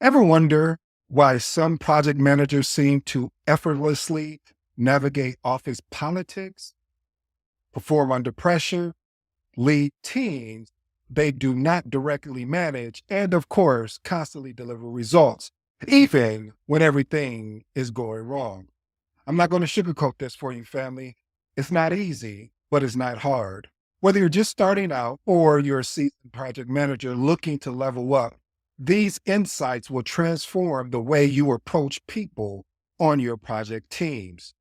Ever wonder why some project managers seem to effortlessly navigate office politics, perform under pressure, lead teams they do not directly manage, and of course, constantly deliver results, even when everything is going wrong? I'm not going to sugarcoat this for you, family. It's not easy, but it's not hard. Whether you're just starting out or you're a seasoned project manager looking to level up, these insights will transform the way you approach people on your project teams,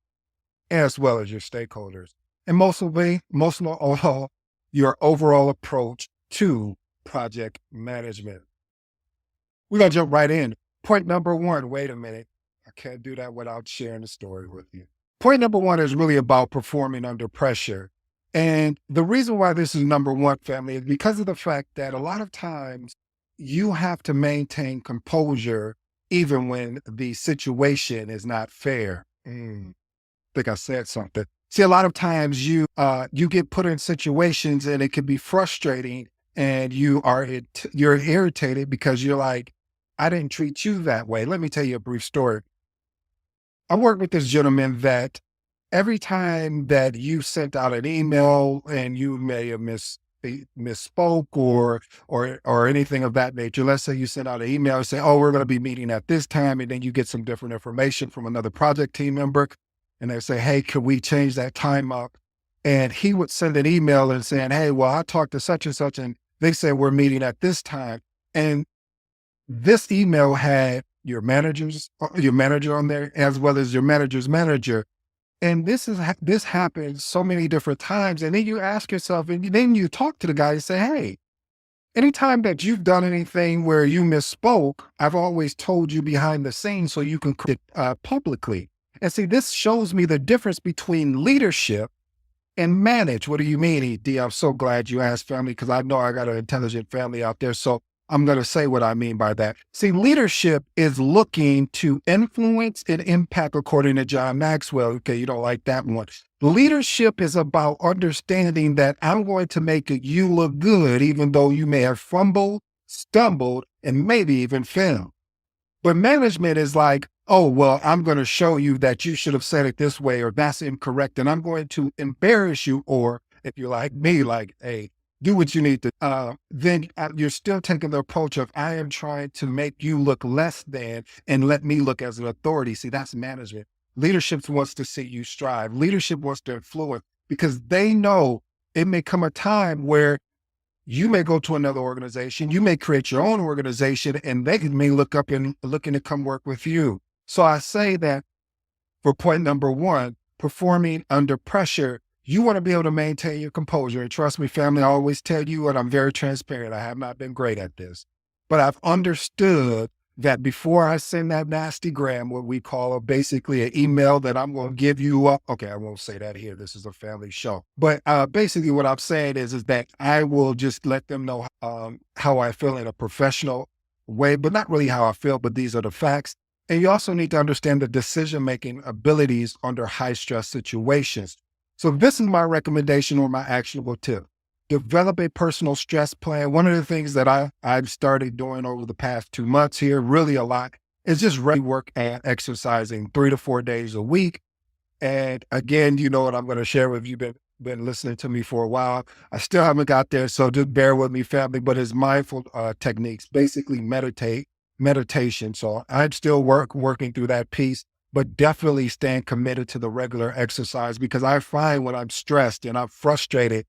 as well as your stakeholders. And most of all, your overall approach to project management. We're going to jump right in. Point number one, wait a minute. I can't do that without sharing a story with you. Point number one is really about performing under pressure. And the reason why this is number one, family, is because of the fact that a lot of times you have to maintain composure even when the situation is not fair. Think I said something. See, a lot of times you get put in situations and it can be frustrating, and you're irritated because you're like, I didn't treat you that way. Let me tell you a brief story. I worked with this gentleman that every time that you sent out an email and you may have misspoke or anything of that nature. Let's say you send out an email and say, "Oh, we're going to be meeting at this time," and then you get some different information from another project team member, and they say, "Hey, could we change that time up?" And he would send an email and saying, "Hey, well, I talked to such and such, and they said we're meeting at this time." And this email had your manager on there, as well as your manager's manager. And this happens so many different times. And then you ask yourself, and then you talk to the guy and say, "Hey, anytime that you've done anything where you misspoke, I've always told you behind the scenes so you can correct it publicly." And see, this shows me the difference between leadership and manage. What do you mean, ED? I'm so glad you asked, family, because I know I got an intelligent family out there. So I'm going to say what I mean by that. See, leadership is looking to influence and impact, according to John Maxwell. Okay, you don't like that one. Leadership is about understanding that I'm going to make you look good, even though you may have fumbled, stumbled, and maybe even failed. But management is like, "Oh, well, I'm going to show you that you should have said it this way, or that's incorrect. And I'm going to embarrass you." Or if you're like me, like, "Hey, do what you need to," then you're still taking the approach of, I am trying to make you look less than and let me look as an authority. See, that's management. Leadership wants to see you strive. Leadership wants to influence because they know it may come a time where you may go to another organization, you may create your own organization, and they may look up and looking to come work with you. So I say that for point number one, performing under pressure, you want to be able to maintain your composure. And trust me, family, I always tell you, and I'm very transparent, I have not been great at this, but I've understood that before I send that nasty gram, what we call basically an email that I'm going to give you up. Okay, I won't say that here. This is a family show. But basically what I'm saying is that I will just let them know how I feel in a professional way, but not really how I feel, but these are the facts. And you also need to understand the decision-making abilities under high-stress situations. So this is my recommendation or my actionable tip. Develop a personal stress plan. One of the things that I've started doing over the past 2 months here, really a lot, is just really work at exercising 3 to 4 days a week. And again, you know what I'm going to share with you. Been listening to me for a while. I still haven't got there, so just bear with me, family. But it's mindful techniques, basically meditation. So I'm still working through that piece, but definitely staying committed to the regular exercise, because I find when I'm stressed and I'm frustrated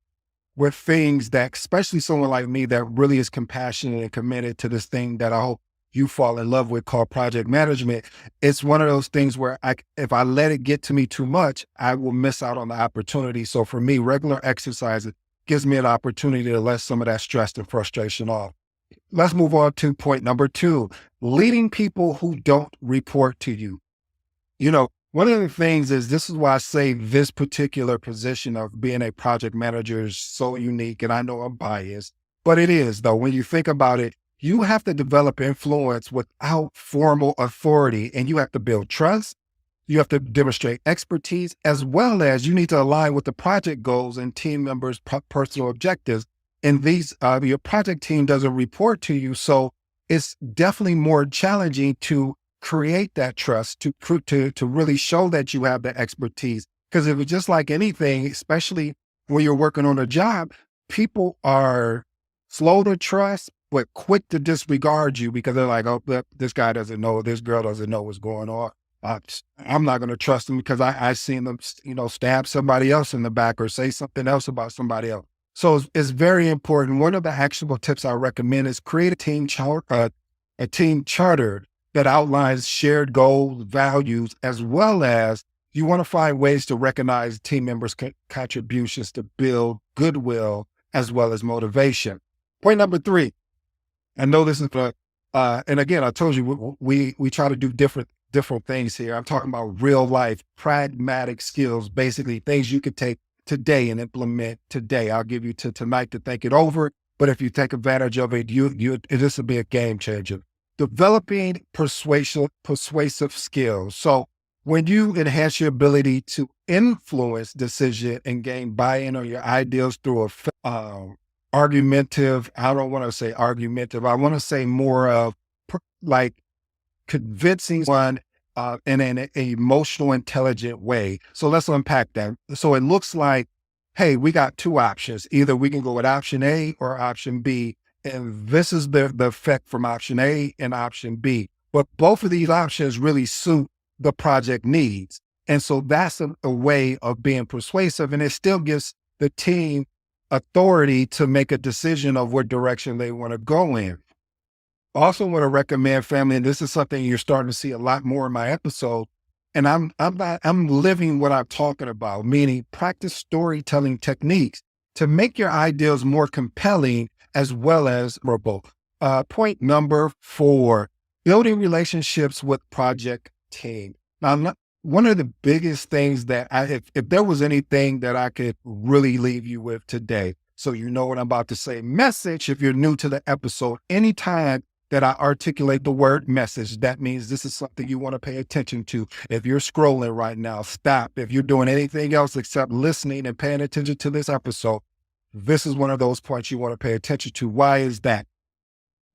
with things that, especially someone like me that really is compassionate and committed to this thing that I hope you fall in love with called project management, it's one of those things where if I let it get to me too much, I will miss out on the opportunity. So for me, regular exercise gives me an opportunity to let some of that stress and frustration off. Let's move on to point number two, leading people who don't report to you. You know, one of the things is, this is why I say this particular position of being a project manager is so unique. And I know I'm biased, but it is though. When you think about it, you have to develop influence without formal authority, and you have to build trust. You have to demonstrate expertise, as well as you need to align with the project goals and team members' personal objectives. And your project team doesn't report to you. So it's definitely more challenging to create that trust, to really show that you have the expertise. Because if it's just like anything, especially when you're working on a job, people are slow to trust, but quick to disregard you because they're like, oh, this guy doesn't know, this girl doesn't know what's going on. I'm not going to trust them because I seen them, stab somebody else in the back or say something else about somebody else. So it's very important. One of the actionable tips I recommend is create a team charter that outlines shared goals, values, as well as you want to find ways to recognize team members' contributions to build goodwill as well as motivation. Point number 3. I know this is and again, I told you we try to do different things here. I'm talking about real life, pragmatic skills, basically things you could take today and implement today. I'll give you to tonight to think it over, but if you take advantage of it, this will be a game changer. Developing persuasive skills. So when you enhance your ability to influence decision and gain buy-in on your ideas through argumentative, I don't want to say argumentative, I want to say more of like convincing one in an emotional, intelligent way. So let's unpack that. So it looks like, hey, we got 2 options. Either we can go with option A or option B. And this is the effect from option A and option B. But both of these options really suit the project needs. And so that's a way of being persuasive. And it still gives the team authority to make a decision of what direction they want to go in. Also want to recommend, family, and this is something you're starting to see a lot more in my episode. And I'm living what I'm talking about, meaning practice storytelling techniques to make your ideas more compelling as well as memorable. Point number 4, building relationships with project team. Now, one of the biggest things that if there was anything that I could really leave you with today, so you know what I'm about to say, message, if you're new to the episode, anytime that I articulate the word message, that means this is something you want to pay attention to. If you're scrolling right now, stop. If you're doing anything else except listening and paying attention to this episode, this is one of those points you want to pay attention to. Why is that?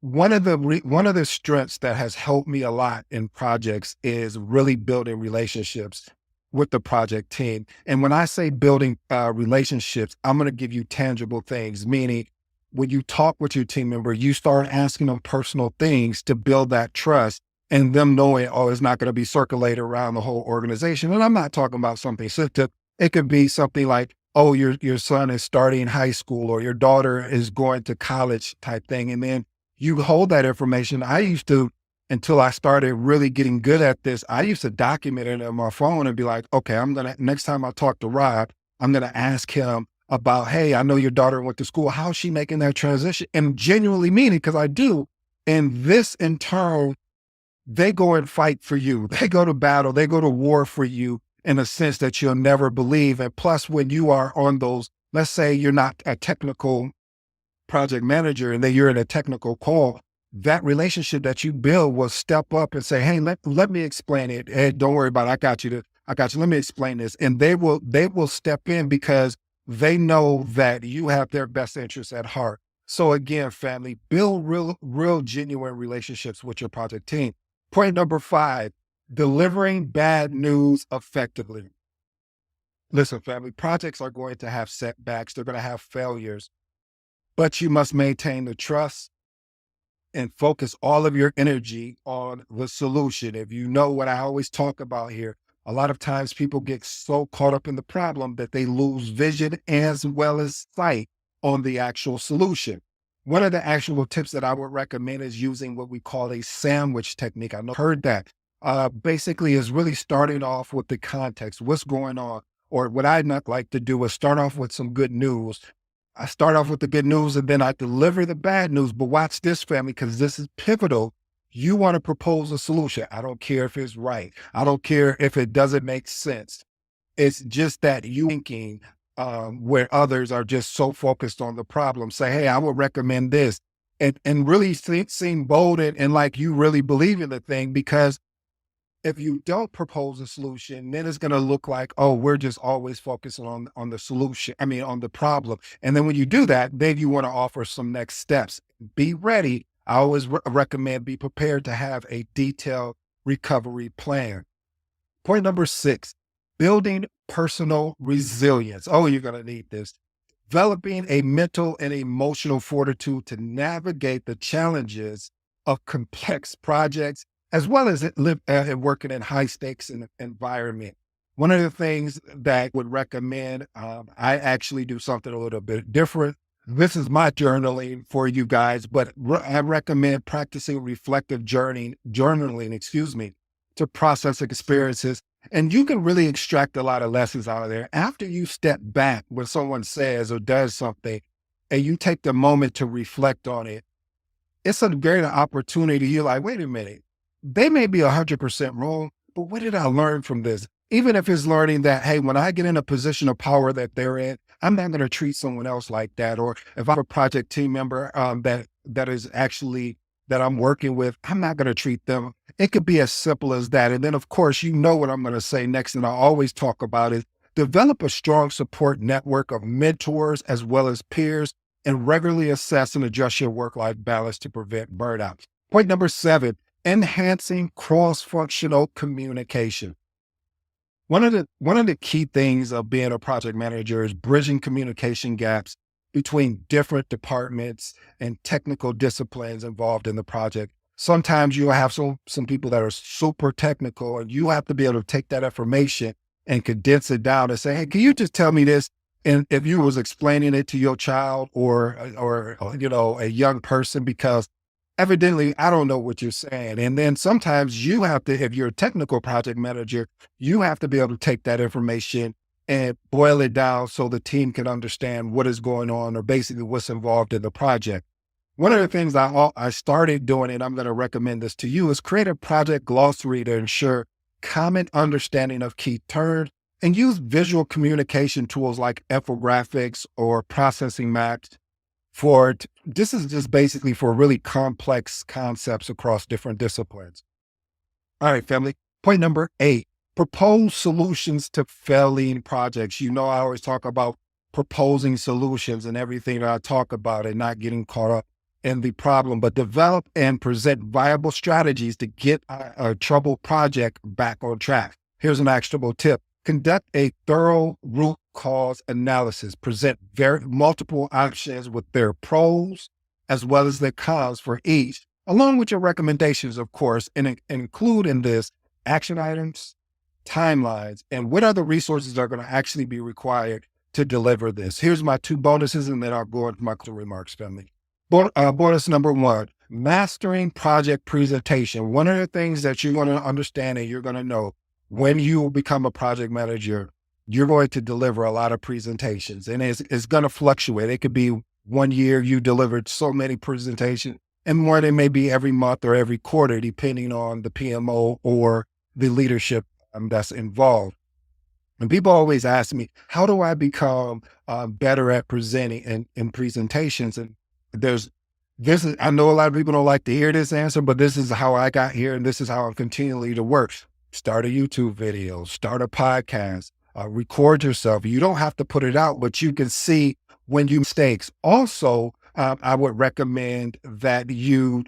One of the strengths that has helped me a lot in projects is really building relationships with the project team. And when I say building relationships, I'm going to give you tangible things, meaning when you talk with your team member, you start asking them personal things to build that trust and them knowing, oh, it's not going to be circulated around the whole organization. And I'm not talking about something sensitive. It could be something like, oh, your son is starting high school or your daughter is going to college type thing. And then you hold that information. I used to, until I started really getting good at this, I used to document it on my phone and be like, okay, next time I talk to Rob, I'm going to ask him about, hey, I know your daughter went to school. How's she making that transition? And genuinely mean it, because I do. And this in turn, they go and fight for you. They go to battle. They go to war for you in a sense that you'll never believe. And plus, when you are on those, let's say you're not a technical project manager and then you're in a technical call, that relationship that you build will step up and say, hey, let me explain it. Hey, don't worry about it. I got you. Let me explain this. And they will step in because they know that you have their best interests at heart. So again, family, build real genuine relationships with your project team. Point number 5, delivering bad news effectively. Listen, family, projects are going to have setbacks. They're going to have failures, but you must maintain the trust and focus all of your energy on the solution. If you know what I always talk about here, a lot of times people get so caught up in the problem that they lose vision as well as sight on the actual solution. One of the actual tips that I would recommend is using what we call a sandwich technique. I know you've heard that. Basically is really starting off with the context, what's going on, or what I'd not like to do is start off with some good news. I start off with the good news and then I deliver the bad news. But watch this, family, because this is pivotal. You want to propose a solution. I don't care if it's right. I don't care if it doesn't make sense. It's just that you thinking where others are just so focused on the problem. Say, hey, I would recommend this. And really seem bold and like you really believe in the thing, because if you don't propose a solution, then it's going to look like, oh, we're just always focusing on the solution. I mean, on the problem. And then when you do that, then you want to offer some next steps. Be ready. I always recommend be prepared to have a detailed recovery plan. Point number 6, building personal resilience. Oh, you're going to need this. Developing a mental and emotional fortitude to navigate the challenges of complex projects, as well as working in high stakes environment. One of the things that I would recommend, I actually do something a little bit different. This is my journaling for you guys, but I recommend practicing reflective journaling, to process experiences. And you can really extract a lot of lessons out of there. After you step back when someone says or does something and you take the moment to reflect on it, it's a great opportunity. You're like, wait a minute, they may be 100% wrong, but what did I learn from this? Even if it's learning that, hey, when I get in a position of power that they're in, I'm not going to treat someone else like that. Or if I'm a project team member that is actually that I'm working with, I'm not going to treat them. It could be as simple as that. And then, of course, you know what I'm going to say next, and I always talk about is develop a strong support network of mentors as well as peers, and regularly assess and adjust your work-life balance to prevent burnout. Point number 7, enhancing cross-functional communication. One of the key things of being a project manager is bridging communication gaps between different departments and technical disciplines involved in the project. Sometimes you'll have some people that are super technical, and you have to be able to take that information and condense it down and say, hey, can you just tell me this? And if you was explaining it to your child or a young person, because evidently I don't know what you're saying. And then sometimes you have to, if you're a technical project manager, you have to be able to take that information and boil it down so the team can understand what is going on or basically what's involved in the project. One of the things I started doing, and I'm going to recommend this to you, is create a project glossary to ensure common understanding of key terms, and use visual communication tools like infographics or processing maps this is just basically for really complex concepts across different disciplines. All right, family. Point number 8, propose solutions to failing projects. You know, I always talk about proposing solutions and everything that I talk about and not getting caught up in the problem, but develop and present viable strategies to get a troubled project back on track. Here's an actionable tip. Conduct a thorough root cause analysis. Present multiple options with their pros as well as their cons for each, along with your recommendations, of course, and include in this action items, timelines, and what other resources are going to actually be required to deliver this. Here's my 2 bonuses, and then I'll go into my remarks, family. Bonus number 1, mastering project presentation. One of the things that you're going to understand and you're going to know when you become a project manager, you're going to deliver a lot of presentations, and it's going to fluctuate. It could be one year you delivered so many presentations, and more they may be every month or every quarter, depending on the PMO or the leadership that's involved. And people always ask me, how do I become better at presenting in presentations? And I know a lot of people don't like to hear this answer, but this is how I got here, and this is how I'm continually to work. Start a YouTube video, start a podcast, record yourself. You don't have to put it out, but you can see when you mistakes. Also, I would recommend that you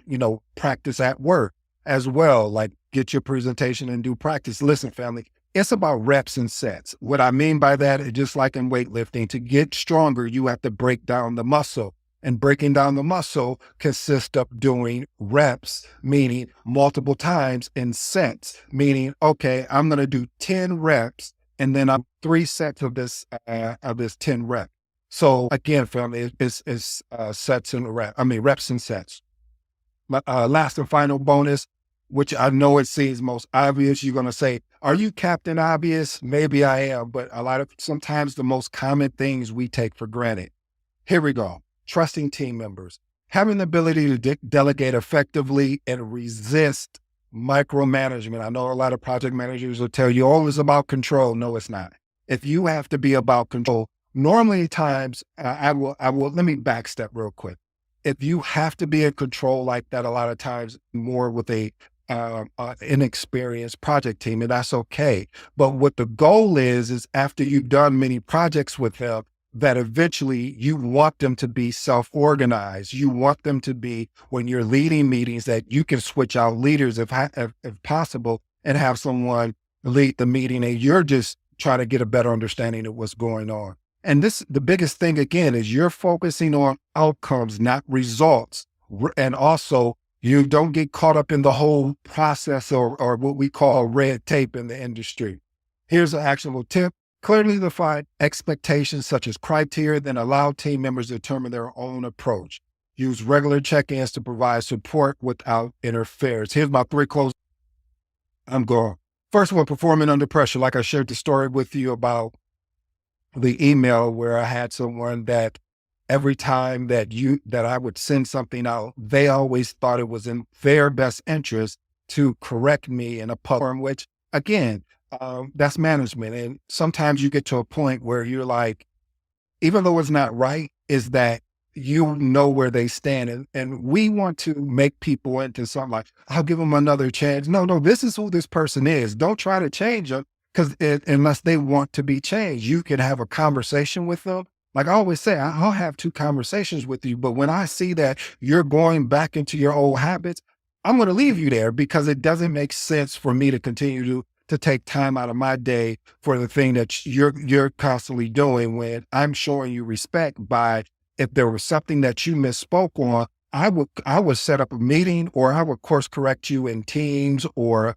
practice at work as well, like get your presentation and do practice. Listen, family, it's about reps and sets. What I mean by that is just like in weightlifting, to get stronger, you have to break down the muscle. And breaking down the muscle consists of doing reps, meaning multiple times, and sets, meaning, okay, I'm going to do 10 reps and then I'm 3 sets of this 10 reps. So again, family, it's reps and sets. Last and final bonus, which I know it seems most obvious. You're going to say, are you Captain Obvious? Maybe I am, but sometimes the most common things we take for granted. Here we go. Trusting team members, having the ability to delegate effectively and resist micromanagement. I know a lot of project managers will tell you, oh, it's about control. No, it's not. If you have to be about control, normally times, let me backstep real quick. If you have to be in control like that, a lot of times more with a inexperienced project team, and that's okay. But what the goal is after you've done many projects with them, that eventually you want them to be self-organized. You want them to be, when you're leading meetings, that you can switch out leaders if possible and have someone lead the meeting and you're just trying to get a better understanding of what's going on. And the biggest thing again is you're focusing on outcomes, not results. And also you don't get caught up in the whole process or what we call red tape in the industry. Here's an actionable tip. Clearly define expectations such as criteria, then allow team members to determine their own approach. Use regular check-ins to provide support without interference. Here's my 3 close. I'm going. First one, performing under pressure. Like I shared the story with you about the email where I had someone that every time that I would send something out, they always thought it was in their best interest to correct me in a platform, which again, that's management. And sometimes you get to a point where you're like, even though it's not right, is that you know where they stand. And we want to make people into something like, I'll give them another chance. No, this is who this person is. Don't try to change them because unless they want to be changed, you can have a conversation with them. Like I always say, I'll have 2 conversations with you, but when I see that you're going back into your old habits, I'm going to leave you there because it doesn't make sense for me to continue to take time out of my day for the thing that you're constantly doing when I'm showing you respect by, if there was something that you misspoke on, I would set up a meeting or I would course correct you in Teams or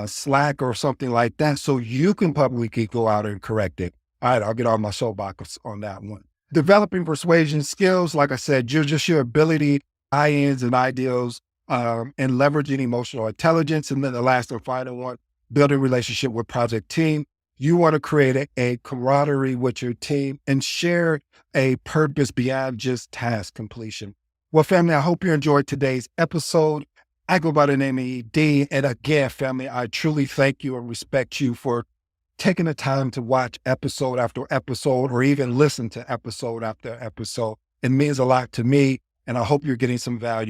Slack or something like that so you can publicly go out and correct it. All right, I'll get on my soapbox on that one. Developing persuasion skills, like I said, just your ability, ins and ideals, and leveraging emotional intelligence. And then the last and final one, building relationship with project team. You want to create a camaraderie with your team and share a purpose beyond just task completion. Well, family, I hope you enjoyed today's episode. I go by the name of ED. And again, family, I truly thank you and respect you for taking the time to watch episode after episode or even listen to episode after episode. It means a lot to me, and I hope you're getting some value